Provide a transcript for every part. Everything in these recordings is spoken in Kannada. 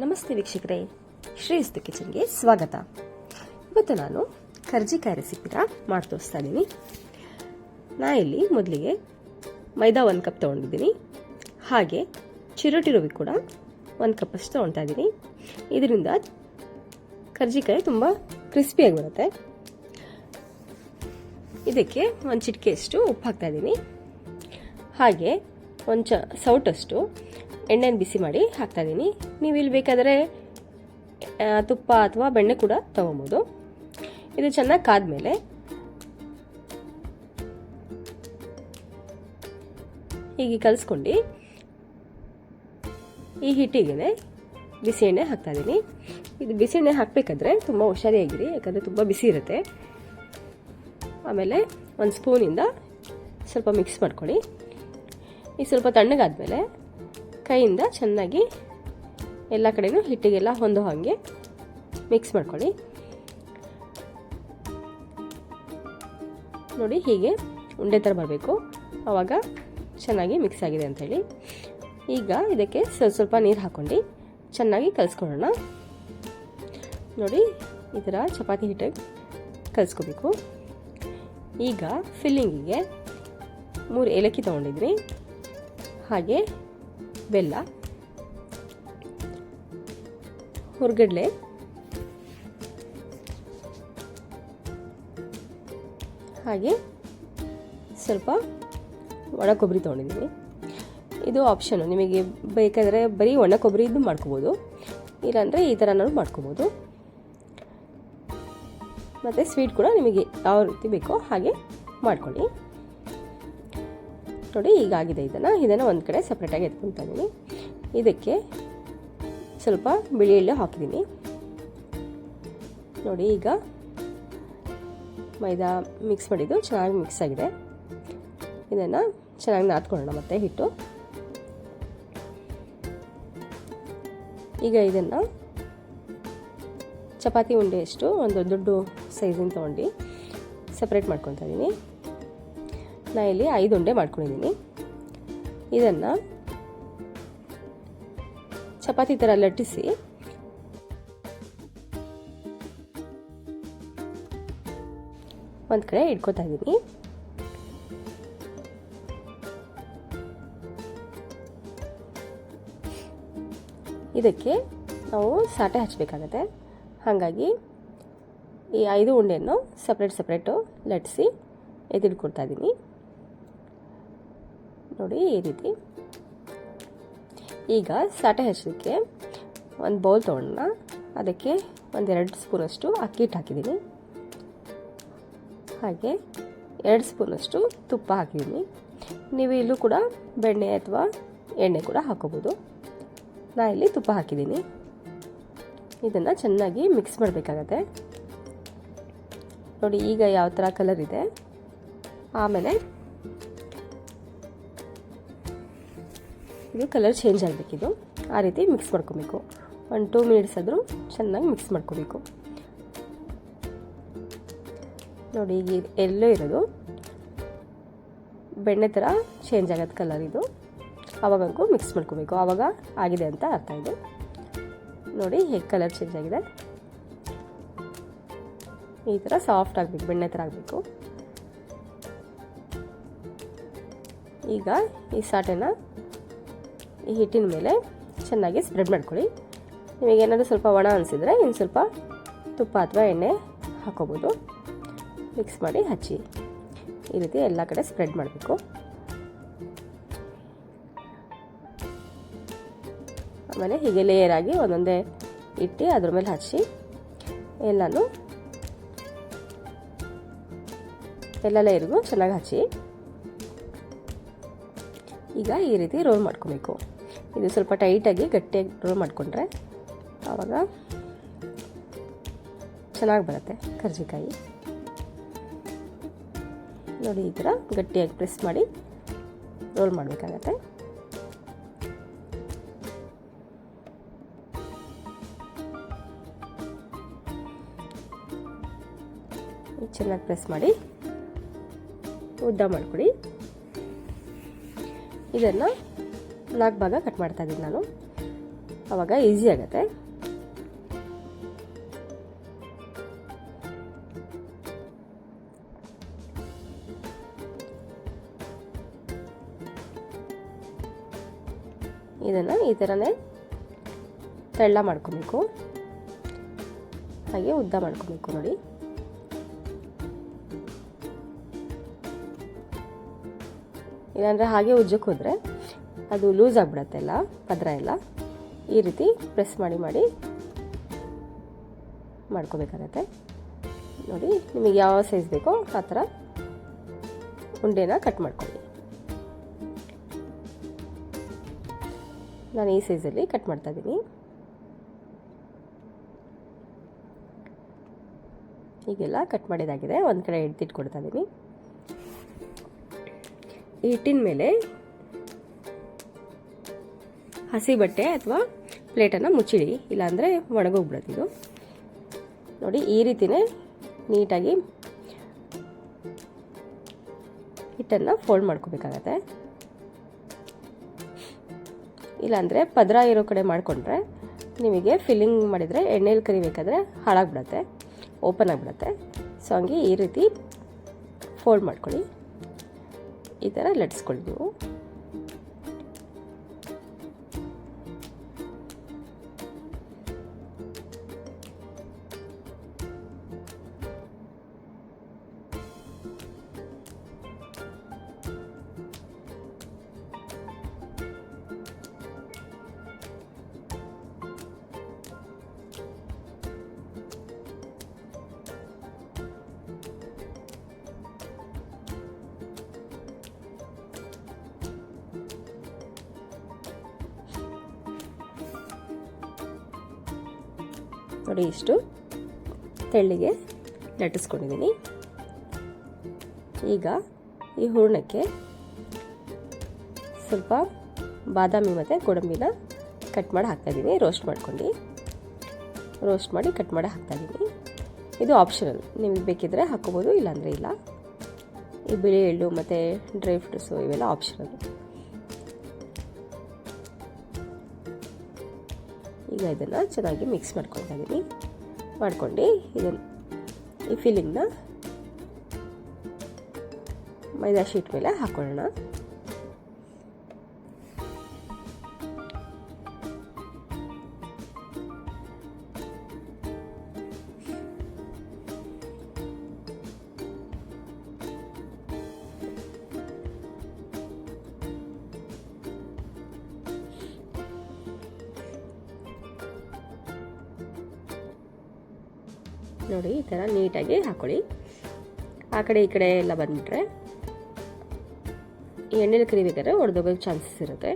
ನಮಸ್ತೆ ವೀಕ್ಷಕರೇ, ಶ್ರೇಯಸ್ತು ಕಿಚನ್ಗೆ ಸ್ವಾಗತ. ಇವತ್ತು ನಾನು ಕರ್ಜಿಕಾಯಿ ರೆಸಿಪಿನ ಮಾಡಿ ತೋರಿಸ್ತಾ ಇದ್ದೀನಿ. ಇಲ್ಲಿ ಮೊದಲಿಗೆ ಮೈದಾ 1 ಕಪ್ ತೊಗೊಂಡಿದ್ದೀನಿ. ಹಾಗೆ ಚಿರೋಟಿ ರವೆ ಕೂಡ 1 ಕಪ್ಪಷ್ಟು ತೊಗೊಳ್ತಾ ಇದ್ದೀನಿ. ಇದರಿಂದ ಕರ್ಜಿಕಾಯಿ ತುಂಬ ಕ್ರಿಸ್ಪಿಯಾಗಿ ಬರುತ್ತೆ. ಇದಕ್ಕೆ 1 ಚಿಟಿಕೆಯಷ್ಟು ಉಪ್ಪು ಹಾಕ್ತಾ ಇದ್ದೀನಿ. ಹಾಗೆ 1 ಸೌಟಷ್ಟು ಎಣ್ಣೆನ ಬಿಸಿ ಮಾಡಿ ಹಾಕ್ತಾ ಇದ್ದೀನಿ. ನೀವು ಇಲ್ಲಿ ಬೇಕಾದರೆ ತುಪ್ಪ ಅಥವಾ ಬೆಣ್ಣೆ ಕೂಡ ತಗೊಬೋದು. ಇದು ಚೆನ್ನಾಗಿ ಕಾದ್ಮೇಲೆ ಹೀಗೆ ಕಲಿಸ್ಕೊಂಡು ಈ ಹಿಟ್ಟಿಗೆ ಬಿಸಿ ಎಣ್ಣೆ ಹಾಕ್ತಾ ಇದ್ದೀನಿ. ಇದು ಬಿಸಿ ಎಣ್ಣೆ ಹಾಕಬೇಕಾದ್ರೆ ತುಂಬ ಹುಷಾರಿಯಾಗಿರಿ, ಯಾಕಂದರೆ ತುಂಬ ಬಿಸಿ ಇರುತ್ತೆ. ಆಮೇಲೆ 1 ಸ್ಪೂನಿಂದ ಸ್ವಲ್ಪ ಮಿಕ್ಸ್ ಮಾಡ್ಕೊಳ್ಳಿ. ಈಗ ಸ್ವಲ್ಪ ತಣ್ಣಗಾದ್ಮೇಲೆ ಕೈಯಿಂದ ಚೆನ್ನಾಗಿ ಎಲ್ಲ ಕಡೆನೂ ಹಿಟ್ಟಿಗೆಲ್ಲ ಹೊಂದೋ ಹಾಗೆ ಮಿಕ್ಸ್ ಮಾಡ್ಕೊಳ್ಳಿ. ನೋಡಿ, ಹೀಗೆ ಉಂಡೆ ಥರ ಬರಬೇಕು, ಆವಾಗ ಚೆನ್ನಾಗಿ ಮಿಕ್ಸ್ ಆಗಿದೆ ಅಂಥೇಳಿ. ಈಗ ಇದಕ್ಕೆ ಸ್ವಲ್ಪ ನೀರು ಹಾಕ್ಕೊಂಡು ಚೆನ್ನಾಗಿ ಕಲಿಸ್ಕೊಳ್ಳೋಣ. ನೋಡಿ, ಈ ಥರ ಚಪಾತಿ ಹಿಟ್ಟಿಗೆ ಕಲಿಸ್ಕೋಬೇಕು. ಈಗ ಫಿಲ್ಲಿಂಗಿಗೆ 3 ಏಲಕ್ಕಿ ತೊಗೊಂಡಿದ್ದೀನಿ. ಹಾಗೆ ಬೆಲ್ಲ, ಹುರ್ಗಡ್ಲೆ, ಹಾಗೆ ಸ್ವಲ್ಪ ಒಣ ಕೊಬ್ಬರಿ ತೊಗೊಂಡಿದ್ದೀನಿ. ಇದು ಆಪ್ಷನು, ನಿಮಗೆ ಬೇಕಾದರೆ ಬರೀ ಒಣ ಕೊಬ್ಬರಿದ್ದು ಮಾಡ್ಕೋಬೋದು, ಇಲ್ಲಾಂದರೆ ಈ ಥರನೂ ಮಾಡ್ಕೋಬೋದು. ಮತ್ತು ಸ್ವೀಟ್ ಕೂಡ ನಿಮಗೆ ಯಾವ ರೀತಿ ಬೇಕೋ ಹಾಗೆ ಮಾಡ್ಕೊಳ್ಳಿ. ನೋಡಿ, ಈಗಾಗಿದೆ. ಇದನ್ನು ಒಂದು ಕಡೆ ಸಪ್ರೇಟಾಗಿ ಎತ್ಕೊಳ್ತಾ ಇದ್ದೀನಿ. ಇದಕ್ಕೆ ಸ್ವಲ್ಪ ಬಿಳಿ ಎಳ್ಳು ಹಾಕಿದ್ದೀನಿ. ನೋಡಿ, ಈಗ ಮೈದಾ ಮಿಕ್ಸ್ ಮಾಡಿದ್ದು ಚೆನ್ನಾಗಿ ಮಿಕ್ಸ್ ಆಗಿದೆ. ಇದನ್ನು ಚೆನ್ನಾಗಿ ನಾದ್ಕೊಳ್ಳೋಣ ಮತ್ತೆ ಹಿಟ್ಟು. ಈಗ ಇದನ್ನು ಚಪಾತಿ ಉಂಡೆಯಷ್ಟು ಒಂದು ದೊಡ್ಡ ಸೈಜಿನ ತೊಗೊಂಡು ಸಪ್ರೇಟ್ ಮಾಡ್ಕೊತಾ ಇದ್ದೀನಿ. ಇಲ್ಲಿ 5 ಉಂಡೆ ಮಾಡ್ಕೊಂಡಿದ್ದೀನಿ. ಇದನ್ನು ಚಪಾತಿ ಥರ ಲಟ್ಟಿಸಿ ಒಂದು ಕಡೆ ಇಟ್ಕೊತಾ ಇದ್ದೀನಿ. ಇದಕ್ಕೆ ನಾವು ಸಾಟೆ ಹಚ್ಚಬೇಕಾಗತ್ತೆ. ಹಾಗಾಗಿ ಈ 5 ಉಂಡೆಯನ್ನು ಸಪ್ರೇಟು ಲಟ್ಟಿಸಿ ಎತ್ತಿಟ್ಕೊಳ್ತಾ ಇದ್ದೀನಿ. ನೋಡಿ, ಈ ರೀತಿ. ಈಗ ಸಾಟೆ ಹಚ್ಚೋದಕ್ಕೆ ಒಂದು ಬೌಲ್ ತೊಗೊಳ್ಳೋಣ. ಅದಕ್ಕೆ 1-2 ಸ್ಪೂನಷ್ಟು ಅಕ್ಕಿ ಹಿಟ್ಟು ಹಾಕಿದ್ದೀನಿ. ಹಾಗೆ 2 ಸ್ಪೂನಷ್ಟು ತುಪ್ಪ ಹಾಕಿದ್ದೀನಿ. ನೀವು ಇಲ್ಲೂ ಕೂಡ ಬೆಣ್ಣೆ ಅಥವಾ ಎಣ್ಣೆ ಕೂಡ ಹಾಕೋಬೋದು. ಇಲ್ಲಿ ತುಪ್ಪ ಹಾಕಿದ್ದೀನಿ. ಇದನ್ನು ಚೆನ್ನಾಗಿ ಮಿಕ್ಸ್ ಮಾಡಬೇಕಾಗತ್ತೆ. ನೋಡಿ, ಈಗ ಯಾವ ಥರ ಕಲರ್ ಇದೆ. ಆಮೇಲೆ ಇದು ಕಲರ್ ಚೇಂಜ್ ಆಗಬೇಕಿದು, ಆ ರೀತಿ ಮಿಕ್ಸ್ ಮಾಡ್ಕೋಬೇಕು. 1-2 ಮಿನಿಟ್ಸ್ ಆದರೂ ಚೆನ್ನಾಗಿ ಮಿಕ್ಸ್ ಮಾಡ್ಕೋಬೇಕು. ನೋಡಿ, ಈಗ ಎಲ್ಲೋ ಇರೋದು ಬೆಣ್ಣೆ ಥರ ಚೇಂಜ್ ಆಗೋದು ಕಲರ್. ಇದು ಆವಾಗಂಗೂ ಮಿಕ್ಸ್ ಮಾಡ್ಕೋಬೇಕು, ಆವಾಗ ಆಗಿದೆ ಅಂತ ಅರ್ಥ. ಇದು ನೋಡಿ, ಹೇಗೆ ಕಲರ್ ಚೇಂಜ್ ಆಗಿದೆ. ಈ ಥರ ಸಾಫ್ಟ್ ಆಗಬೇಕು, ಬೆಣ್ಣೆ ಥರ ಆಗಬೇಕು. ಈಗ ಈ ಸಾಟೆನ ಈ ಹಿಟ್ಟಿನ ಮೇಲೆ ಚೆನ್ನಾಗಿ ಸ್ಪ್ರೆಡ್ ಮಾಡ್ಕೊಳ್ಳಿ. ನಿಮಗೇನಾದರೂ ಸ್ವಲ್ಪ ಒಣ ಅನಿಸಿದರೆ ಇನ್ನು ಸ್ವಲ್ಪ ತುಪ್ಪ ಅಥವಾ ಎಣ್ಣೆ ಹಾಕೋಬೋದು. ಮಿಕ್ಸ್ ಮಾಡಿ ಹಚ್ಚಿ ಈ ರೀತಿ ಎಲ್ಲ ಕಡೆ ಸ್ಪ್ರೆಡ್ ಮಾಡಬೇಕು. ಆಮೇಲೆ ಹೀಗೆ ಲೇಯರ್ ಆಗಿ ಒಂದೊಂದೇ ಇಟ್ಟು ಅದ್ರ ಮೇಲೆ ಹಚ್ಚಿ ಎಲ್ಲ ಲೇಯರ್ಗೂ ಚೆನ್ನಾಗಿ ಹಚ್ಚಿ ಈಗ ಈ ರೀತಿ ರೋಲ್ ಮಾಡ್ಕೋಬೇಕು. ಇದು ಸ್ವಲ್ಪ ಟೈಟಾಗಿ ಗಟ್ಟಿಯಾಗಿ ರೋಲ್ ಮಾಡಿಕೊಂಡ್ರೆ ಆವಾಗ ಚೆನ್ನಾಗಿ ಬರುತ್ತೆ ಕರ್ಜಿಕಾಯಿ. ನೋಡಿ, ಈ ಥರ ಗಟ್ಟಿಯಾಗಿ ಪ್ರೆಸ್ ಮಾಡಿ ರೋಲ್ ಮಾಡಬೇಕಾಗತ್ತೆ. ಚೆನ್ನಾಗಿ ಪ್ರೆಸ್ ಮಾಡಿ ಉದ್ದ ಮಾಡಿಕೊಡಿ. ಇದನ್ನು 4 ಭಾಗ ಕಟ್ ಮಾಡ್ತಾ ಇದ್ದೀನಿ ನಾನು. ಆವಾಗ ಈಸಿ ಆಗುತ್ತೆ. ಇದನ್ನು ಈ ಥರನೇ ತೆಳ್ಳ ಮಾಡ್ಕೊಬೇಕು, ಹಾಗೆ ಉದ್ದ ಮಾಡ್ಕೊಬೇಕು. ನೋಡಿ, ಇಲ್ಲಾಂದರೆ ಹಾಗೆ ಉಜ್ಜಕ್ಕೆ ಹೋದರೆ ಅದು ಲೂಸ್ ಆಗಿಬಿಡತ್ತೆ ಎಲ್ಲ ಪದರ ಎಲ್ಲ. ಈ ರೀತಿ ಪ್ರೆಸ್ ಮಾಡಿ ಮಾಡಿ ಮಾಡ್ಕೋಬೇಕಾಗತ್ತೆ. ನೋಡಿ, ನಿಮಗೆ ಯಾವ ಸೈಜ್ ಬೇಕೋ ಆ ಥರ ಉಂಡೆನ ಕಟ್ ಮಾಡ್ಕೊಳ್ಳಿ. ನಾನು ಈ ಸೈಜಲ್ಲಿ ಕಟ್ ಮಾಡ್ತಾ ಇದ್ದೀನಿ. ಹೀಗೆಲ್ಲ ಕಟ್ ಮಾಡಿದಾಗಿದೆ. ಒಂದು ಕಡೆ ಎಡ್ತಿಟ್ಕೊಡ್ತಾ ಇದ್ದೀನಿ. ಈ ಹಿಟ್ಟಿನ ಮೇಲೆ ಹಸಿ ಬಟ್ಟೆ ಅಥವಾ ಪ್ಲೇಟನ್ನು ಮುಚ್ಚಿಡಿ, ಇಲ್ಲಾಂದರೆ ಒಣಗೋಗ್ಬಿಡೋದು. ನೋಡಿ, ಈ ರೀತಿನೇ ನೀಟಾಗಿ ಹಿಟ್ಟನ್ನು ಫೋಲ್ಡ್ ಮಾಡ್ಕೋಬೇಕಾಗತ್ತೆ. ಇಲ್ಲಾಂದರೆ ಪದರ ಇರೋ ಕಡೆ ಮಾಡಿಕೊಂಡ್ರೆ ನಿಮಗೆ ಫಿಲ್ಲಿಂಗ್ ಮಾಡಿದರೆ ಎಣ್ಣೆಯಲ್ಲಿ ಕರಿಬೇಕಾದ್ರೆ ಹಾಳಾಗ್ಬಿಡತ್ತೆ, ಓಪನ್ ಆಗಿಬಿಡತ್ತೆ. ಸೊ ಹಂಗೆ ಈ ರೀತಿ ಫೋಲ್ಡ್ ಮಾಡ್ಕೊಳ್ಳಿ. ಈ ಥರ ಲಟ್ಸ್ಕೊಳ್ಳಿ ನೀವು. ನೋಡಿ, ಇಷ್ಟು ತೆಳ್ಳಿಗೆ ಲಟ್ಟಿಸ್ಕೊಂಡಿದ್ದೀನಿ. ಈಗ ಈ ಹೂರಣಕ್ಕೆ ಸ್ವಲ್ಪ ಬಾದಾಮಿ ಮತ್ತು ಗೋಡಂಬಿನ ಕಟ್ ಮಾಡಿ ಹಾಕ್ತಾಯಿದ್ದೀನಿ. ರೋಸ್ಟ್ ಮಾಡಿ ಕಟ್ ಮಾಡಿ ಹಾಕ್ತಾಯಿದ್ದೀನಿ. ಇದು ಆಪ್ಷನಲ್, ನಿಮಗೆ ಬೇಕಿದ್ದರೆ ಹಾಕ್ಕೋಬೋದು, ಇಲ್ಲಾಂದರೆ ಇಲ್ಲ. ಈ ಬಿಳಿ ಎಳ್ಳು ಮತ್ತು ಡ್ರೈ ಫ್ರೂಟ್ಸು ಇವೆಲ್ಲ ಆಪ್ಷನಲ್. ಈಗ ಇದನ್ನು ಚೆನ್ನಾಗಿ ಮಿಕ್ಸ್ ಮಾಡ್ಕೊಳ್ತಾ ಇದ್ದೀನಿ. ಮಾಡ್ಕೊಂಡು ಈ ಫಿಲ್ಲಿಂಗ್ನ ಮೈದಾ ಶೀಟ್ ಮೇಲೆ ಹಾಕೊಳ್ಳೋಣ. ನೋಡಿ, ಈ ಥರ ನೀಟಾಗಿ ಹಾಕೊಳ್ಳಿ. ಆ ಕಡೆ ಈ ಕಡೆ ಎಲ್ಲ ಬಂದುಬಿಟ್ರೆ ಈ ಎಣ್ಣೆಲಿ ಕರಿಬೇಕಾದ್ರೆ ಒಡೆದೋಗೋಕ್ಕೆ ಚಾನ್ಸಸ್ ಇರುತ್ತೆ.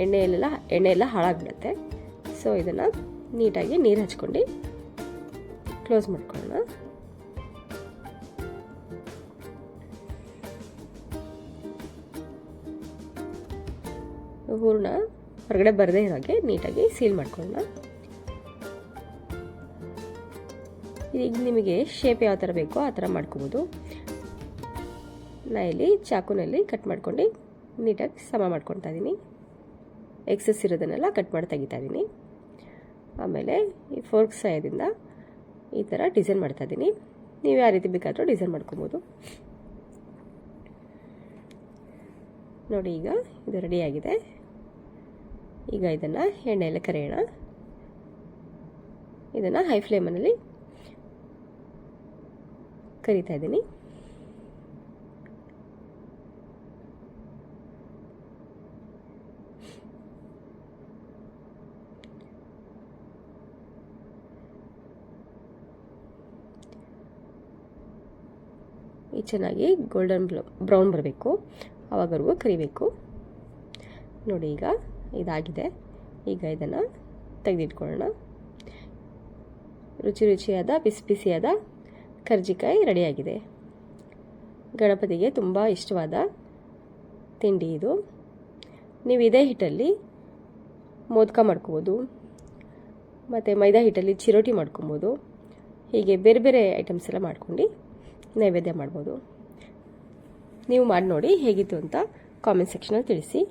ಎಣ್ಣೆ ಎಲ್ಲ ಹಾಳಾಗ್ಬಿಡುತ್ತೆ. ಸೊ ಇದನ್ನು ನೀಟಾಗಿ ನೀರು ಹಚ್ಕೊಂಡು ಕ್ಲೋಸ್ ಮಾಡ್ಕೊಳ್ಳೋಣ. ಹೂರಣ ಹೊರಗಡೆ ಬರದೇ ಇರೋ ಹಾಗೆ ನೀಟಾಗಿ ಸೀಲ್ ಮಾಡ್ಕೊಳ್ಳೋಣ. ಈಗ ನಿಮಗೆ ಶೇಪ್ ಯಾವ ಥರ ಬೇಕೋ ಆ ಥರ ಮಾಡ್ಕೋಬೋದು. ನಾನು ಇಲ್ಲಿ ಚಾಕುನಲ್ಲಿ ಕಟ್ ಮಾಡ್ಕೊಂಡು ನೀಟಾಗಿ ಸಮ ಮಾಡ್ಕೊತಾ ಇದ್ದೀನಿ. ಎಕ್ಸಸ್ ಇರೋದನ್ನೆಲ್ಲ ಕಟ್ ಮಾಡಿ ತೆಗಿತಾ ಇದ್ದೀನಿ. ಆಮೇಲೆ ಈ ಫೋರ್ಕ್ ಸಹಾಯದಿಂದ ಈ ಥರ ಡಿಸೈನ್ ಮಾಡ್ತಾ ಇದ್ದೀನಿ. ನೀವು ಯಾವ ರೀತಿ ಬೇಕಾದರೂ ಡಿಸೈನ್ ಮಾಡ್ಕೊಬೋದು. ನೋಡಿ, ಈಗ ಇದು ರೆಡಿಯಾಗಿದೆ. ಈಗ ಇದನ್ನು ಎಣ್ಣೆಯಲ್ಲಿ ಕರಿಯೋಣ. ಇದನ್ನು ಹೈ ಫ್ಲೇಮಲ್ಲಿ ಕರಿತಾ ಇದ್ದೀನಿ. ಈ ಚೆನ್ನಾಗಿ ಗೋಲ್ಡನ್ ಬ್ರೌನ್ ಬರಬೇಕು, ಆವಾಗವರೆಗೂ ಕರಿಬೇಕು. ನೋಡಿ, ಈಗ ಇದಾಗಿದೆ. ಈಗ ಇದನ್ನು ತೆಗೆದಿಟ್ಕೊಳ್ಳೋಣ. ರುಚಿಯಾದ ಬಿಸಿ ಬಿಸಿಯಾದ ಕರ್ಜಿಕಾಯಿ ರೆಡಿಯಾಗಿದೆ. ಗಣಪತಿಗೆ ತುಂಬ ಇಷ್ಟವಾದ ತಿಂಡಿ ಇದು. ನೀವು ಇದೇ ಹಿಟ್ಟಲ್ಲಿ ಮೋದಕ ಮಾಡ್ಕೋಬೋದು, ಮತ್ತು ಮೈದಾ ಹಿಟ್ಟಲ್ಲಿ ಚಿರೋಟಿ ಮಾಡ್ಕೊಬೋದು. ಹೀಗೆ ಬೇರೆ ಬೇರೆ ಐಟಮ್ಸ್ ಎಲ್ಲ ಮಾಡ್ಕೊಂಡು ನೈವೇದ್ಯ ಮಾಡ್ಬೋದು. ನೀವು ಮಾಡಿ ನೋಡಿ ಹೇಗಿತ್ತು ಅಂತ ಕಾಮೆಂಟ್ ಸೆಕ್ಷನಲ್ಲಿ ತಿಳಿಸಿ.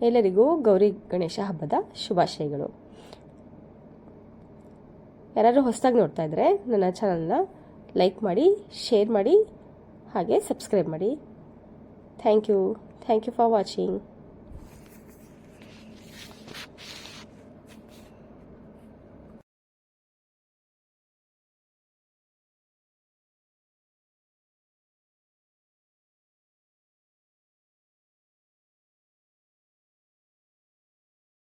ಎಲ್ಲರಿಗೂ ಗೌರಿ ಗಣೇಶ ಹಬ್ಬದ ಶುಭಾಶಯಗಳು. ಯಾರಾದರೂ ಹೊಸದಾಗಿ ನೋಡ್ತಾ ಇದ್ದರೆ ನನ್ನ ಚಾನಲ್ನ ಲೈಕ್ ಮಾಡಿ, ಶೇರ್ ಮಾಡಿ, ಹಾಗೆ ಸಬ್ಸ್ಕ್ರೈಬ್ ಮಾಡಿ. Thank you for watching.